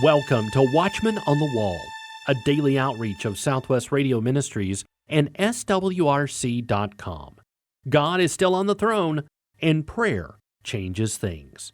Welcome to Watchman on the Wall, a daily outreach of Southwest Radio Ministries and swrc.com. God is still on the throne, and prayer changes things.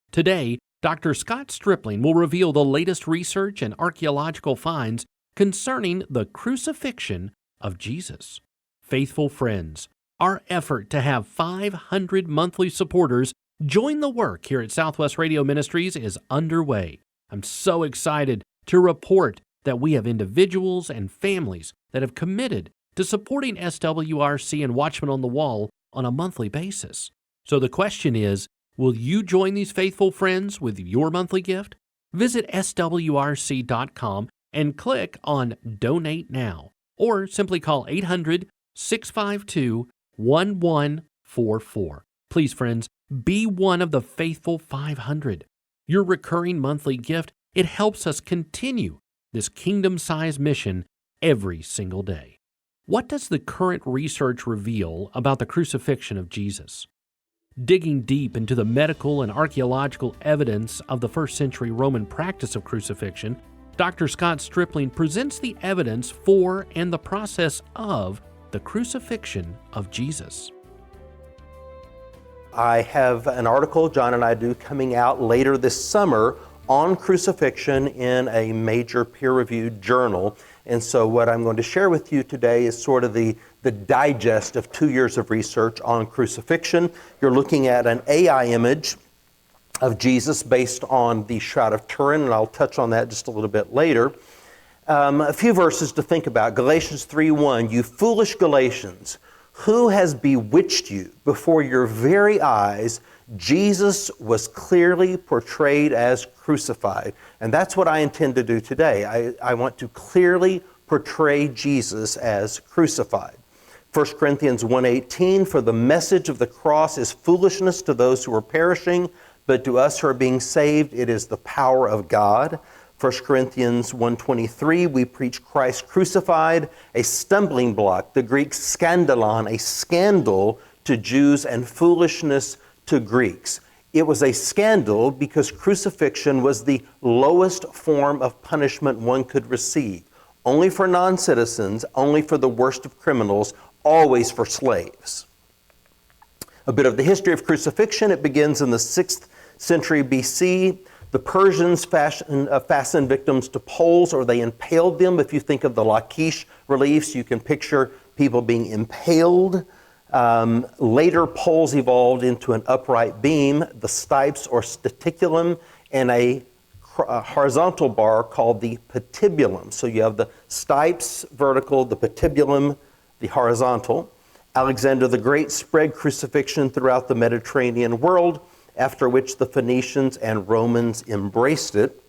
Today, Dr. Scott Stripling will reveal the latest research and archaeological finds concerning the crucifixion of Jesus. Faithful friends, our effort to have 500 monthly supporters join the work here at Southwest Radio Ministries is underway. I'm so excited to report that we have individuals and families that have committed to supporting SWRC and Watchman on the Wall on a monthly basis. So the question is, will you join these faithful friends with your monthly gift? Visit swrc.com and click on Donate Now, or simply call 800-652-1144. Please, friends, be one of the faithful 500. Your recurring monthly gift, it helps us continue this kingdom-sized mission every single day. What does the current research reveal about the crucifixion of Jesus? Digging deep into the medical and archaeological evidence of the first century Roman practice of crucifixion, Dr. Scott Stripling presents the evidence for and the process of the crucifixion of Jesus. I have an article John and I do coming out later this summer on crucifixion in a major peer-reviewed journal. And so what I'm going to share with you today is sort of the digest of 2 years of research on crucifixion. You're looking at an AI image of Jesus based on the Shroud of Turin, and I'll touch on that just a little bit later. A few verses to think about. Galatians 3:1, "You foolish Galatians, who has bewitched you? Before your very eyes, Jesus was clearly portrayed as crucified." And that's what I intend to do today. I want to clearly portray Jesus as crucified. 1 Corinthians 1:18, "For the message of the cross is foolishness to those who are perishing, but to us who are being saved, it is the power of God." 1 Corinthians 1:23, "We preach Christ crucified, a stumbling block," the Greek scandalon, a scandal to Jews and foolishness to Greeks. It was a scandal because crucifixion was the lowest form of punishment one could receive. Only for non-citizens, only for the worst of criminals, always for slaves. A bit of the history of crucifixion, it begins in the 6th century BC. The Persians fastened victims to poles, or they impaled them. If you think of the Lachish reliefs, you can picture people being impaled. Later, poles evolved into an upright beam, the stipes or staticulum, and a horizontal bar called the patibulum. So you have the stipes vertical, the patibulum, the horizontal. Alexander the Great spread crucifixion throughout the Mediterranean world, after which the Phoenicians and Romans embraced it.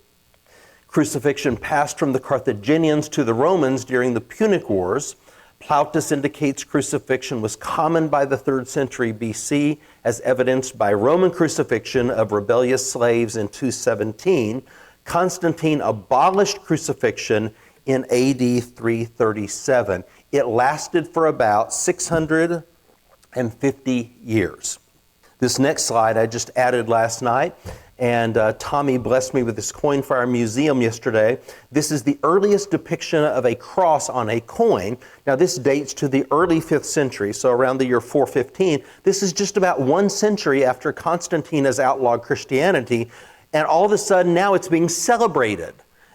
Crucifixion passed from the Carthaginians to the Romans during the Punic Wars. Plautus indicates crucifixion was common by the 3rd century BC, as evidenced by Roman crucifixion of rebellious slaves in 217. Constantine abolished crucifixion in AD 337. It lasted for about 650 years. This next slide I just added last night, and Tommy blessed me with this coin for our museum yesterday. This is the earliest depiction of a cross on a coin. Now this dates to the early 5th century, so around the year 415. This is just about 1 century after Constantine has outlawed Christianity, and all of a sudden now it's being celebrated.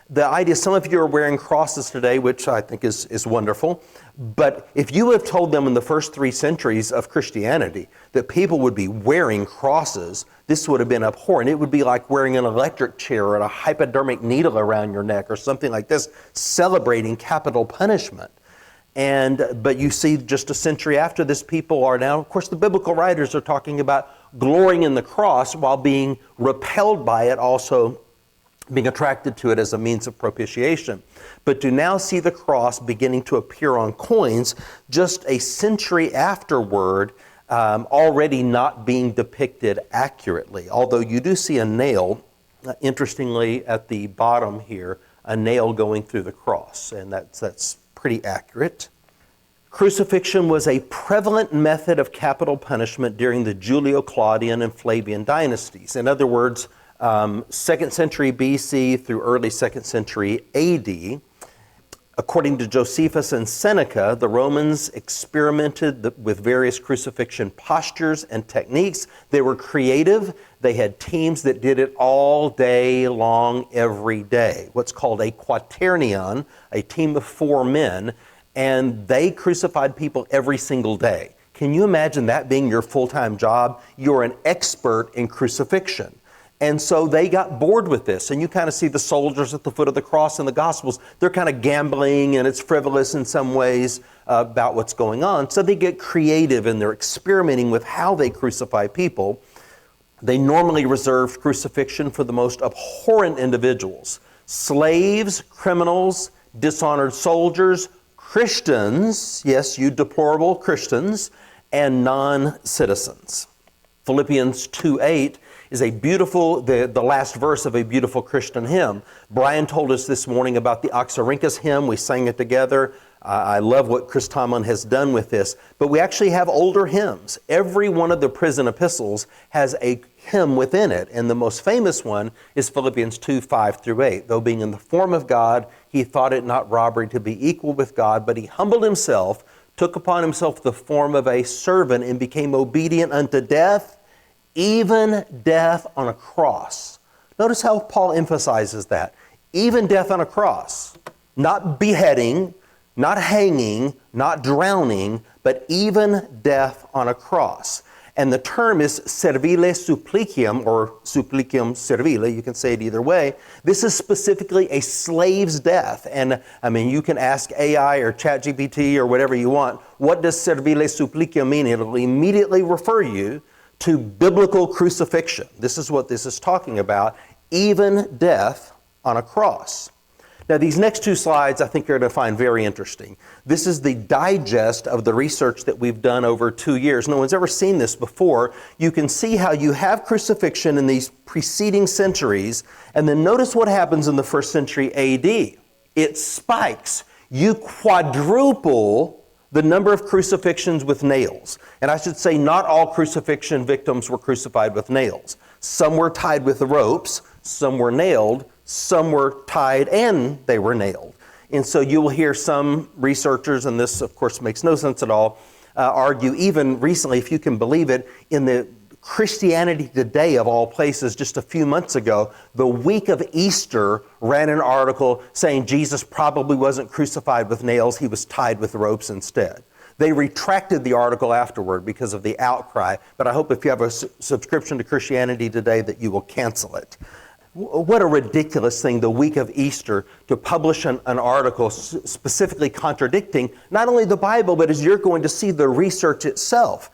The idea, some of you are wearing crosses today, which I think is wonderful, but if you have told them in the first 3 centuries of Christianity that people would be wearing crosses, this would have been abhorrent. It would be like wearing an electric chair or a hypodermic needle around your neck or something like this, celebrating capital punishment. But you see just a century after this, people are now, of course the biblical writers are talking about glorying in the cross while being repelled by it, also being attracted to it as a means of propitiation. But to now see the cross beginning to appear on coins just a century afterward, already not being depicted accurately. Although you do see a nail, interestingly at the bottom here, a nail going through the cross, and that's pretty accurate. Crucifixion was a prevalent method of capital punishment during the Julio-Claudian and Flavian dynasties. In other words, 2nd century BC through early 2nd century AD. According to Josephus and Seneca, the Romans experimented with various crucifixion postures and techniques. They were creative. They had teams that did it all day long, every day. What's called a quaternion, a team of 4 men, and they crucified people every single day. Can you imagine that being your full-time job? You're an expert in crucifixion. And so they got bored with this. And you kind of see the soldiers at the foot of the cross in the Gospels. They're kind of gambling, and it's frivolous in some ways about what's going on. So they get creative, and they're experimenting with how they crucify people. They normally reserved crucifixion for the most abhorrent individuals: slaves, criminals, dishonored soldiers, Christians, yes, you deplorable Christians, and non-citizens. Philippians 2:8 is a beautiful, the last verse of a beautiful Christian hymn. Brian told us this morning about the Oxyrhynchus hymn. We sang it together. I love what Chris Tomlin has done with this. But we actually have older hymns. Every one of the prison epistles has a hymn within it. And the most famous one is Philippians 2:5-8. Though being in the form of God, he thought it not robbery to be equal with God, but he humbled himself, took upon himself the form of a servant, and became obedient unto death, even death on a cross. Notice how Paul emphasizes that. Even death on a cross. Not beheading, not hanging, not drowning, but even death on a cross. And the term is servile supplicium, or supplicium servile. You can say it either way. This is specifically a slave's death. And I mean, you can ask AI or ChatGPT or whatever you want, what does servile supplicium mean? It'll immediately refer you to biblical crucifixion. This is what this is talking about, even death on a cross. Now, these next 2 slides I think you're going to find very interesting. This is the digest of the research that we've done over 2 years. No one's ever seen this before. You can see how you have crucifixion in these preceding centuries, and then notice what happens in the 1st century AD. It spikes. You quadruple the number of crucifixions with nails. And I should say not all crucifixion victims were crucified with nails. Some were tied with the ropes, some were nailed, some were tied and they were nailed. And so you will hear some researchers, and this of course makes no sense at all, argue even recently, if you can believe it, in the Christianity Today of all places just a few months ago, the week of Easter ran an article saying Jesus probably wasn't crucified with nails, he was tied with ropes instead. They retracted the article afterward because of the outcry, but I hope if you have a subscription to Christianity Today that you will cancel it. What a ridiculous thing the week of Easter to publish an article specifically contradicting not only the Bible, but as you're going to see, the research itself.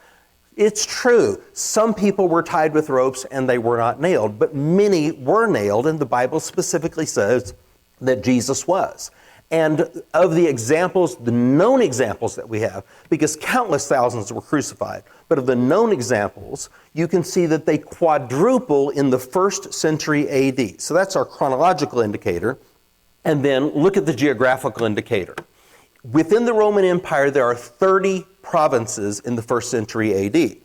It's true. Some people were tied with ropes and they were not nailed, but many were nailed, and the Bible specifically says that Jesus was. And of the examples, the known examples that we have, because countless thousands were crucified, but of the known examples, you can see that they quadruple in the 1st century AD. So that's our chronological indicator. And then look at the geographical indicator. Within the Roman Empire, there are 30 provinces in the 1st century AD.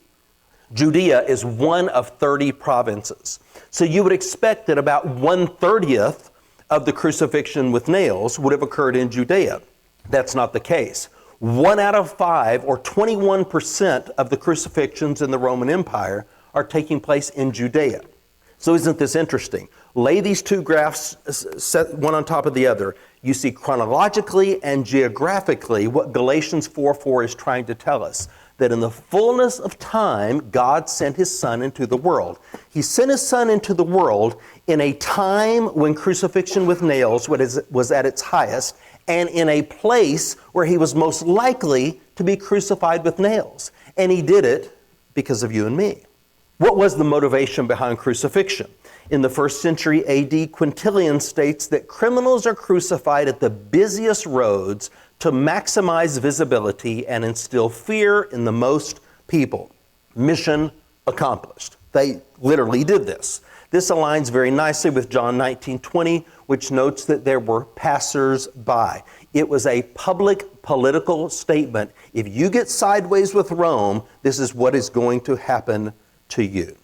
Judea is one of 30 provinces. So you would expect that about 1/30 of the crucifixion with nails would have occurred in Judea. That's not the case. 1 out of 5, or 21% of the crucifixions in the Roman Empire are taking place in Judea. So isn't this interesting? Lay these 2 graphs set one on top of the other. You see chronologically and geographically what Galatians 4:4 is trying to tell us. That in the fullness of time, God sent his Son into the world. He sent his Son into the world in a time when crucifixion with nails was at its highest, and in a place where he was most likely to be crucified with nails. And he did it because of you and me. What was the motivation behind crucifixion? In the 1st century AD, Quintilian states that criminals are crucified at the busiest roads to maximize visibility and instill fear in the most people. Mission accomplished. They literally did this. This aligns very nicely with John 19:20, which notes that there were passers-by. It was a public political statement. If you get sideways with Rome, this is what is going to happen to you.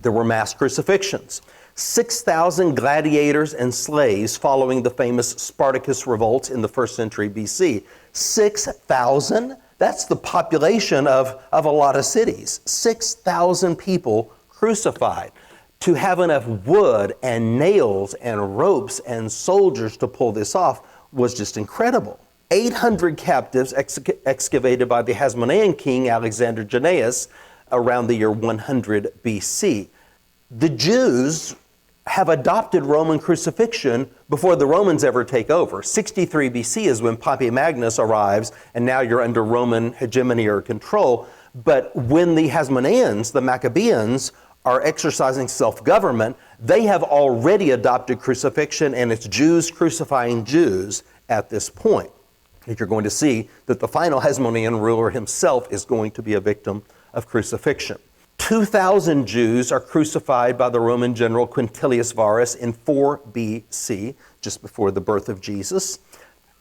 There were mass crucifixions. 6,000 gladiators and slaves following the famous Spartacus revolts in the 1st century BC. 6,000? That's the population of a lot of cities. 6,000 people crucified. To have enough wood and nails and ropes and soldiers to pull this off was just incredible. 800 captives excavated by the Hasmonean king Alexander Jannaeus around the year 100 BC. The Jews have adopted Roman crucifixion before the Romans ever take over. 63 BC is when Pompey Magnus arrives, and now you're under Roman hegemony or control. But when the Hasmoneans, the Maccabeans, are exercising self-government, they have already adopted crucifixion, and it's Jews crucifying Jews at this point. You're going to see that the final Hasmonean ruler himself is going to be a victim of crucifixion. 2,000 Jews are crucified by the Roman general Quintilius Varus in 4 BC, just before the birth of Jesus.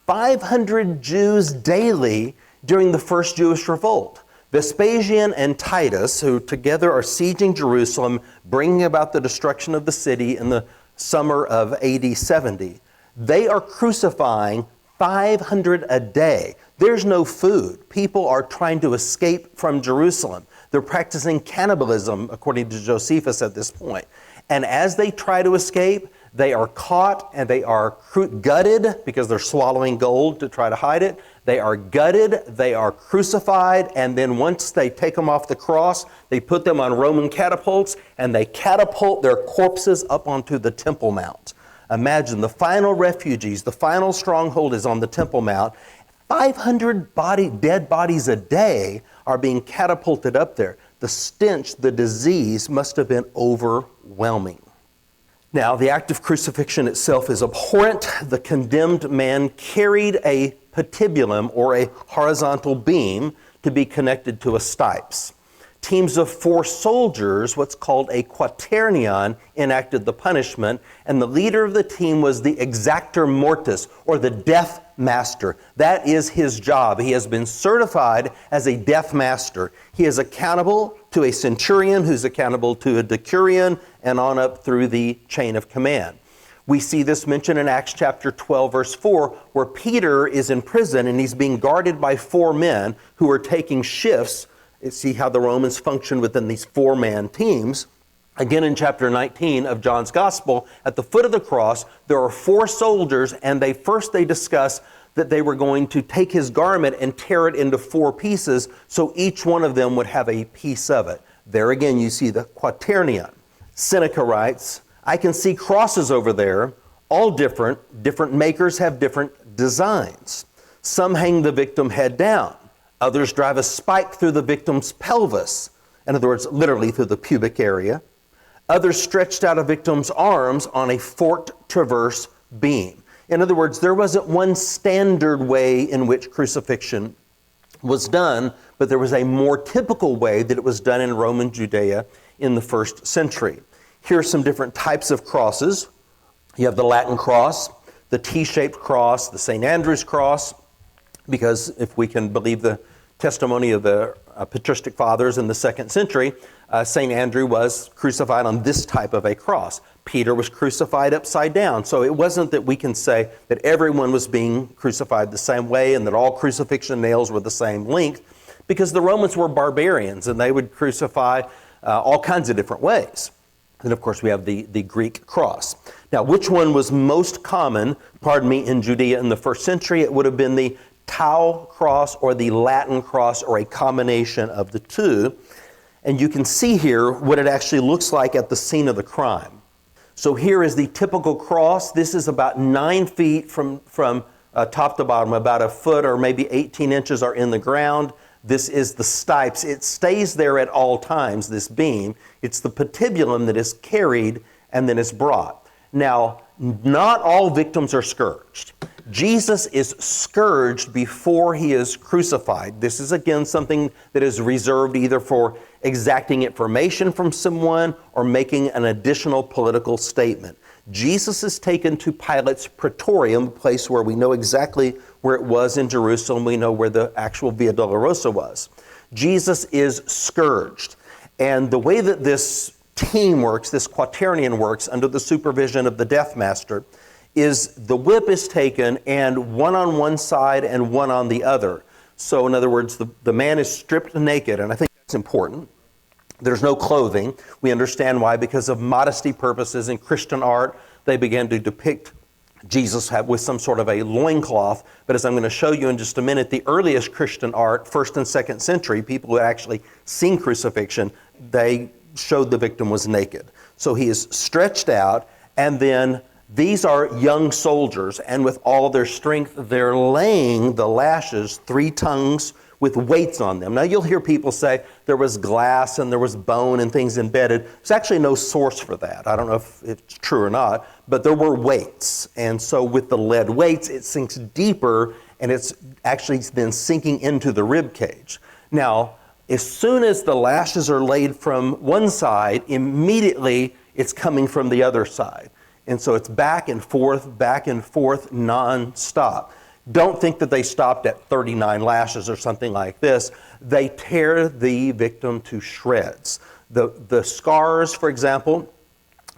500 Jews daily during the first Jewish revolt. Vespasian and Titus, who together are sieging Jerusalem, bringing about the destruction of the city in the summer of AD 70, they are crucifying 500 a day. There's no food. People are trying to escape from Jerusalem. They're practicing cannibalism, according to Josephus at this point. And as they try to escape, they are caught and they are gutted because they're swallowing gold to try to hide it. They are gutted, they are crucified, and then once they take them off the cross, they put them on Roman catapults and they catapult their corpses up onto the Temple Mount. Imagine the final refugees, the final stronghold is on the Temple Mount. 500 dead bodies a day are being catapulted up there. The stench, the disease must have been overwhelming. Now, the act of crucifixion itself is abhorrent. The condemned man carried a patibulum, or a horizontal beam, to be connected to a stipes. Teams of 4 soldiers, what's called a quaternion, enacted the punishment, and the leader of the team was the exactor mortis, or the death master. That is his job. He has been certified as a death master. He is accountable to a centurion, who's accountable to a decurion, and on up through the chain of command. We see this mentioned in Acts chapter 12, verse 4, where Peter is in prison and he's being guarded by 4 men who are taking shifts. See how the Romans function within these 4-man teams. Again, in chapter 19 of John's Gospel, at the foot of the cross, there are 4 soldiers, and they discuss that they were going to take his garment and tear it into 4 pieces, so each one of them would have a piece of it. There again, you see the quaternion. Seneca writes, I can see crosses over there, all different. Different makers have different designs. Some hang the victim head down. Others drive a spike through the victim's pelvis. In other words, literally through the pubic area. Others stretched out a victim's arms on a forked traverse beam. In other words, there wasn't one standard way in which crucifixion was done, but there was a more typical way that it was done in Roman Judea in the 1st century. Here are some different types of crosses. You have the Latin cross, the T-shaped cross, the St. Andrew's cross, because if we can believe the testimony of the patristic fathers in the 2nd century, St. Andrew was crucified on this type of a cross. Peter was crucified upside down. So it wasn't that we can say that everyone was being crucified the same way and that all crucifixion nails were the same length, because the Romans were barbarians and they would crucify all kinds of different ways. And of course we have the Greek cross. Now, which one was most common, in Judea in the 1st century? It would have been the Tau cross or the Latin cross, or a combination of the two. And you can see here what it actually looks like at the scene of the crime. So here is the typical cross. This is about 9 feet from top to bottom. About a foot or maybe 18 inches are in the ground. This is the stipes. It stays there at all times, this beam. It's the patibulum that is carried and then is brought. Now, not all victims are scourged. Jesus is scourged before he is crucified. This is again something that is reserved either for exacting information from someone or making an additional political statement. Jesus is taken to Pilate's praetorium, a place where we know exactly where it was in Jerusalem. We know where the actual Via Dolorosa was. Jesus is scourged. And the way that this team works, this quaternion works under the supervision of the death master, is the whip is taken and one on one side and one on the other. So in other words, the man is stripped naked, and I think that's important. There's no clothing. We understand why, because of modesty purposes in Christian art, they began to depict Jesus with some sort of a loincloth. But as I'm going to show you in just a minute, the earliest Christian art, 1st and 2nd century, people who had actually seen crucifixion, they showed the victim was naked. So he is stretched out, and then these are young soldiers, and with all their strength, they're laying the lashes, 3 tongues with weights on them. Now you'll hear people say there was glass and there was bone and things embedded. There's actually no source for that. I don't know if it's true or not, but there were weights. And so with the lead weights, it sinks deeper, and it's actually then sinking into the rib cage. Now, as soon as the lashes are laid from one side, immediately it's coming from the other side. And so it's back and forth, non-stop. Don't think that they stopped at 39 lashes or something like this. They tear the victim to shreds. The scars, for example,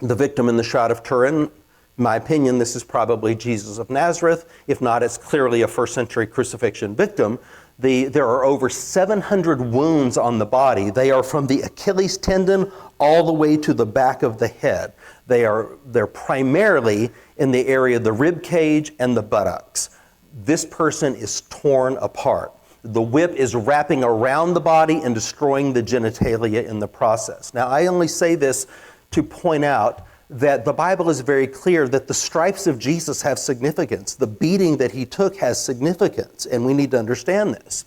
the victim in the Shroud of Turin, in my opinion, this is probably Jesus of Nazareth. If not, it's clearly a 1st century crucifixion victim. There are over 700 wounds on the body. They are from the Achilles tendon all the way to the back of the head. They're primarily in the area of the rib cage and the buttocks. This person is torn apart. The whip is wrapping around the body and destroying the genitalia in the process. Now, I only say this to point out that the Bible is very clear that the stripes of Jesus have significance. The beating that he took has significance, and we need to understand this.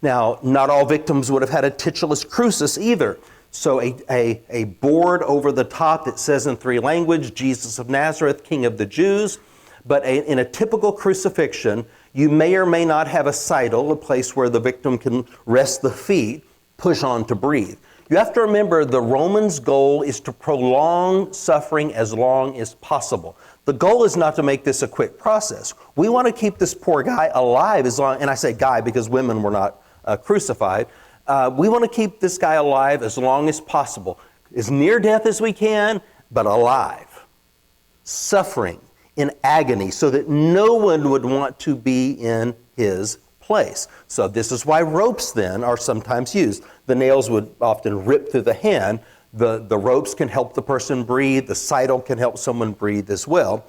Now, not all victims would have had a titulus crucis either. So a board over the top that says in 3 languages, Jesus of Nazareth, King of the Jews. But in a typical crucifixion, you may or may not have a sidle, a place where the victim can rest the feet, push on to breathe. You have to remember the Romans' goal is to prolong suffering as long as possible. The goal is not to make this a quick process. We want to keep this poor guy alive as long, and I say guy because women were not crucified. We want to keep this guy alive as long as possible, as near death as we can, but alive, suffering in agony, so that no one would want to be in his place. So this is why ropes then are sometimes used. The nails would often rip through the hand. The ropes can help the person breathe. The sidle can help someone breathe as well.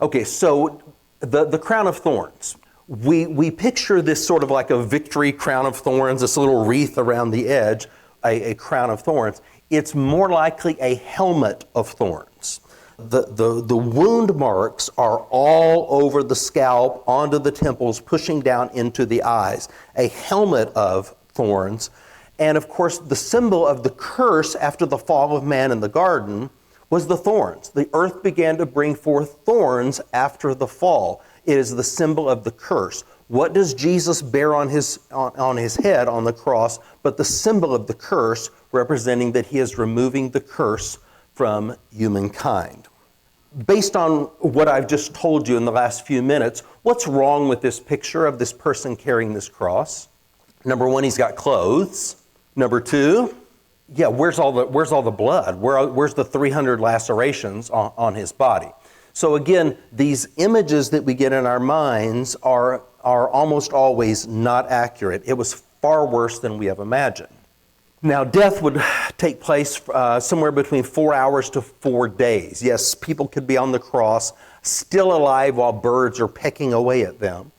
Okay, so the crown of thorns. We picture this sort of like a victory crown of thorns, this little wreath around the edge, a crown of thorns. It's more likely a helmet of thorns. The wound marks are all over the scalp, onto the temples, pushing down into the eyes. A helmet of thorns. And of course, the symbol of the curse after the fall of man in the garden was the thorns. The earth began to bring forth thorns after the fall. It is the symbol of the curse. What does Jesus bear on his head on the cross but the symbol of the curse, representing that he is removing the curse from humankind? Based on what I've just told you in the last few minutes, what's wrong with this picture of this person carrying this cross? Number 1, he's got clothes. Number 2, where's all the blood? Where's the 300 lacerations on his body? So again, these images that we get in our minds are almost always not accurate. It was far worse than we have imagined. Now, death would take place somewhere between 4 hours to 4 days. Yes, people could be on the cross, still alive while birds are pecking away at them.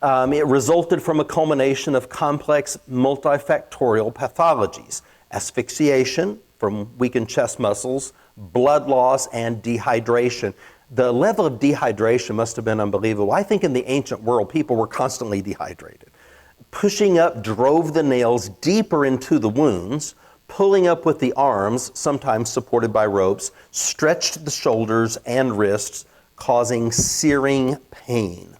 It resulted from a culmination of complex multifactorial pathologies: asphyxiation from weakened chest muscles, blood loss, and dehydration. The level of dehydration must have been unbelievable. I think in the ancient world, people were constantly dehydrated. Pushing up drove the nails deeper into the wounds, pulling up with the arms, sometimes supported by ropes, stretched the shoulders and wrists, causing searing pain.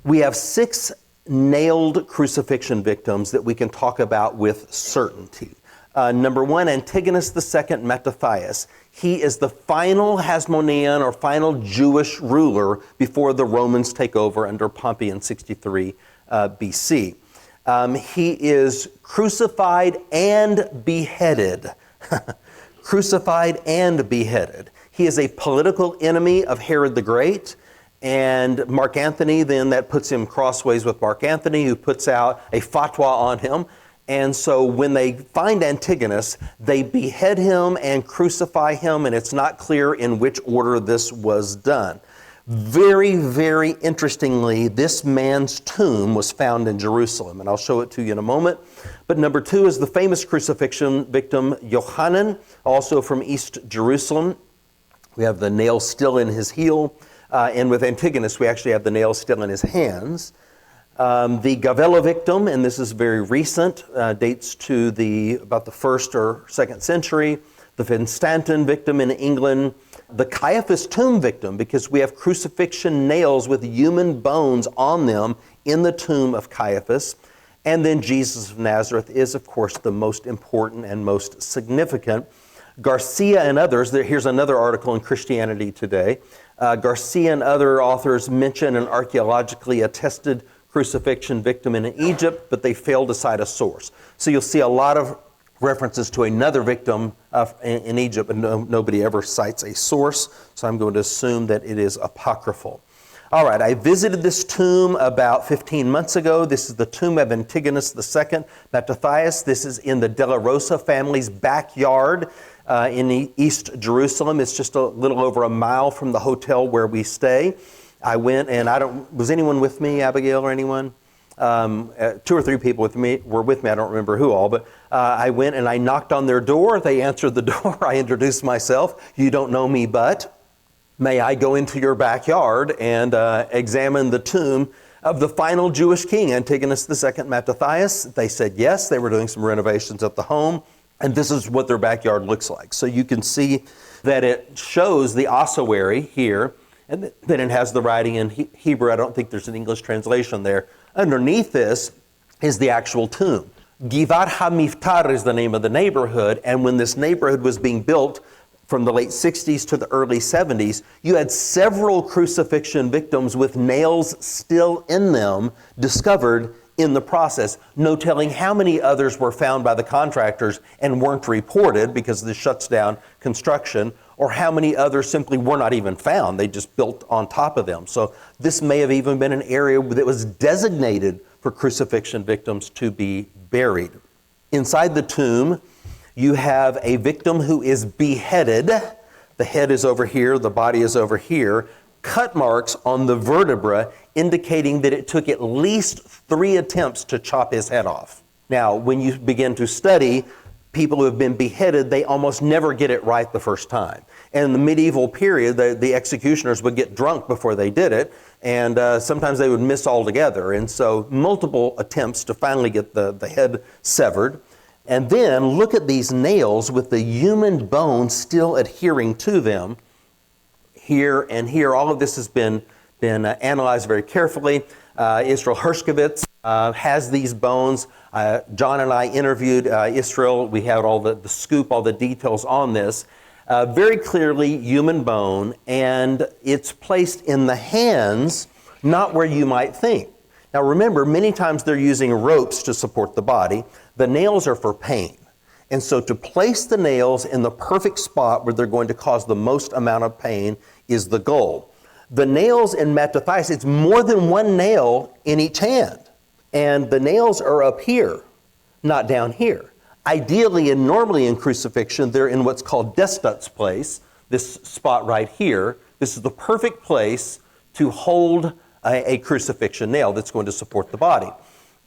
We have 6 nailed crucifixion victims that we can talk about with certainty. Number 1, Antigonus II Mattathias. He is the final Hasmonean or final Jewish ruler before the Romans take over under Pompey in 63 BC. He is crucified and beheaded. crucified and beheaded. He is a political enemy of Herod the Great, and Mark Antony, then that puts him crossways with Mark Antony, who puts out a fatwa on him. And so when they find Antigonus, they behead him and crucify him, and it's not clear in which order this was done. Very, very interestingly, this man's tomb was found in Jerusalem, and I'll show it to you in a moment. But number two is the famous crucifixion victim, Yohanan, also from East Jerusalem. We have the nail still in his heel, and with Antigonus, we actually have the nail still in his hands. The Gavella victim, and this is very recent, dates to about the 1st or 2nd century. The Constantin victim in England. The Caiaphas tomb victim, because we have crucifixion nails with human bones on them in the tomb of Caiaphas. And then Jesus of Nazareth is, of course, the most important and most significant. Garcia and others, here's another article in Christianity Today. Garcia and other authors mention an archaeologically attested crucifixion victim in Egypt, but they fail to cite a source. So you'll see a lot of references to another victim in Egypt, but nobody ever cites a source, so I'm going to assume that it is apocryphal. All right, I visited this tomb about 15 months ago. This is the tomb of Antigonus II Mattathias. This is in the Della Rosa family's backyard in East Jerusalem. It's just a little over a mile from the hotel where we stay. I went, and was anyone with me, Abigail or anyone? 2 or 3 people were with me. I don't remember who all, but I went and I knocked on their door. They answered the door. I introduced myself. You don't know me, but may I go into your backyard and examine the tomb of the final Jewish king, Antigonus II Mattathias? They said yes. They were doing some renovations at the home, and this is what their backyard looks like. So you can see that it shows the ossuary here, and then it has the writing in Hebrew. I don't think there's an English translation there. Underneath this is the actual tomb. Givat HaMiftar is the name of the neighborhood, and when this neighborhood was being built from the late 60s to the early 70s, you had several crucifixion victims with nails still in them discovered in the process. No telling how many others were found by the contractors and weren't reported because this shuts down construction, or how many others simply were not even found. They just built on top of them. So this may have even been an area that was designated for crucifixion victims to be buried. Inside the tomb, you have a victim who is beheaded. The head is over here, the body is over here. Cut marks on the vertebra indicating that it took at least 3 attempts to chop his head off. Now, when you begin to study people who have been beheaded, they almost never get it right the first time. And in the medieval period, the executioners would get drunk before they did it, and sometimes they would miss altogether. And so multiple attempts to finally get the head severed. And then look at these nails with the human bone still adhering to them. Here and here, all of this has been analyzed very carefully. Israel Hershkovitz has these bones. John and I interviewed Israel. We had all the scoop, all the details on this. Very clearly human bone, and it's placed in the hands, not where you might think. Now remember, many times they're using ropes to support the body. The nails are for pain. And so to place the nails in the perfect spot where they're going to cause the most amount of pain is the goal. The nails in Mattathias, it's more than one nail in each hand. And the nails are up here, not down here. Ideally and normally in crucifixion, they're in what's called Destut's place, this spot right here. This is the perfect place to hold a crucifixion nail that's going to support the body.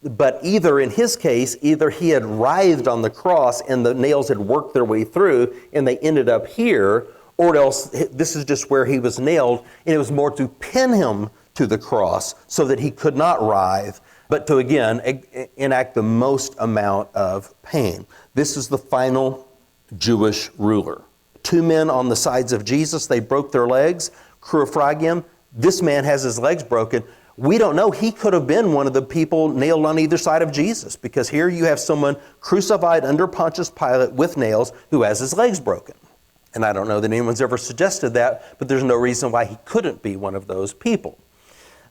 But either in his case, either he had writhed on the cross and the nails had worked their way through and they ended up here, or else this is just where he was nailed, and it was more to pin him to the cross so that he could not writhe, but to again enact the most amount of pain. This is the final Jewish ruler. 2 men on the sides of Jesus, they broke their legs. Crucifixion, this man has his legs broken. We don't know. He could have been one of the people nailed on either side of Jesus, because here you have someone crucified under Pontius Pilate with nails who has his legs broken. And I don't know that anyone's ever suggested that, but there's no reason why he couldn't be one of those people.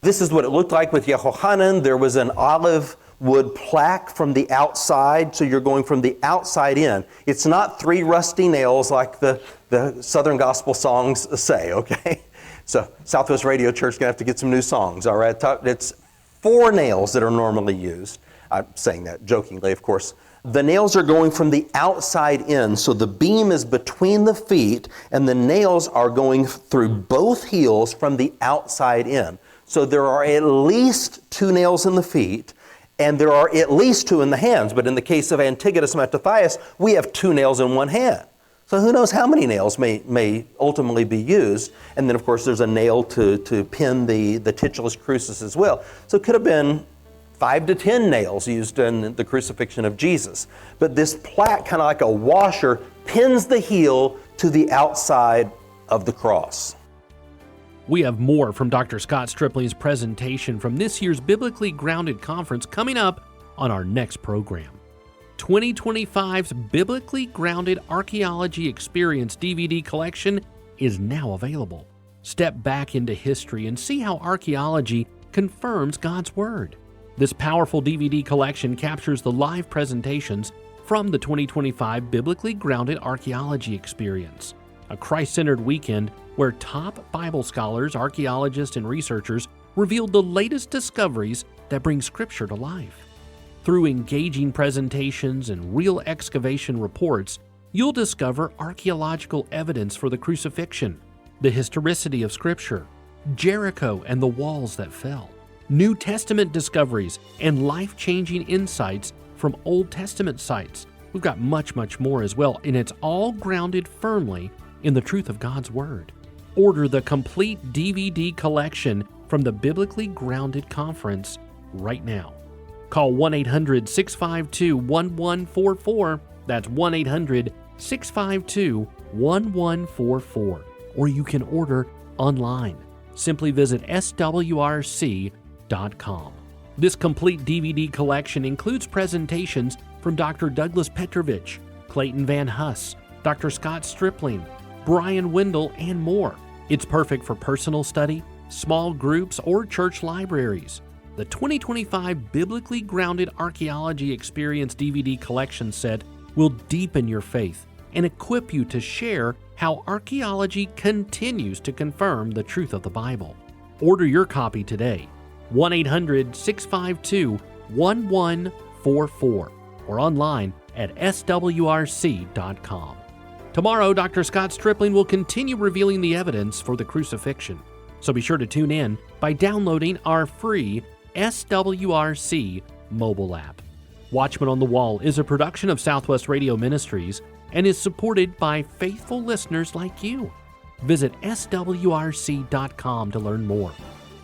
This is what it looked like with Yehohanan. There was an olive wood plaque from the outside, so you're going from the outside in. It's not 3 rusty nails like the Southern gospel songs say, okay? So Southwest Radio Church is going to have to get some new songs, all right? It's 4 nails that are normally used. I'm saying that jokingly, of course. The nails are going from the outside in, so the beam is between the feet, and the nails are going through both heels from the outside in. So there are at least 2 nails in the feet, and there are at least 2 in the hands. But in the case of Antigonus Mattathias, we have 2 nails in one hand. So who knows how many nails may ultimately be used. And then, of course, there's a nail to pin the titulus crucis as well. So it could have been 5 to 10 nails used in the crucifixion of Jesus. But this plaque, kind of like a washer, pins the heel to the outside of the cross. We have more from Dr. Scott Stripling's presentation from this year's Biblically Grounded Conference coming up on our next program. 2025's Biblically Grounded Archaeology Experience DVD collection is now available. Step back into history and see how archaeology confirms God's Word. This powerful DVD collection captures the live presentations from the 2025 Biblically Grounded Archaeology Experience, a Christ-centered weekend where top Bible scholars, archaeologists, and researchers revealed the latest discoveries that bring Scripture to life. Through engaging presentations and real excavation reports, you'll discover archaeological evidence for the crucifixion, the historicity of Scripture, Jericho and the walls that fell, New Testament discoveries, and life-changing insights from Old Testament sites. We've got much, much more as well, and it's all grounded firmly in the truth of God's Word. Order the complete DVD collection from the Biblically Grounded Conference right now. Call 1-800-652-1144. That's 1-800-652-1144. Or you can order online. Simply visit swrc.com. This complete DVD collection includes presentations from Dr. Douglas Petrovich, Clayton Van Huss, Dr. Scott Stripling, Brian Wendell, and more. It's perfect for personal study, small groups, or church libraries. The 2025 Biblically Grounded Archaeology Experience DVD collection set will deepen your faith and equip you to share how archaeology continues to confirm the truth of the Bible. Order your copy today. 1-800-652-1144 or online at swrc.com. Tomorrow, Dr. Scott Stripling will continue revealing the evidence for the crucifixion. So be sure to tune in by downloading our free SWRC mobile app. Watchman on the Wall is a production of Southwest Radio Ministries and is supported by faithful listeners like you. Visit swrc.com to learn more.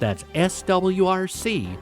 That's swrc.com.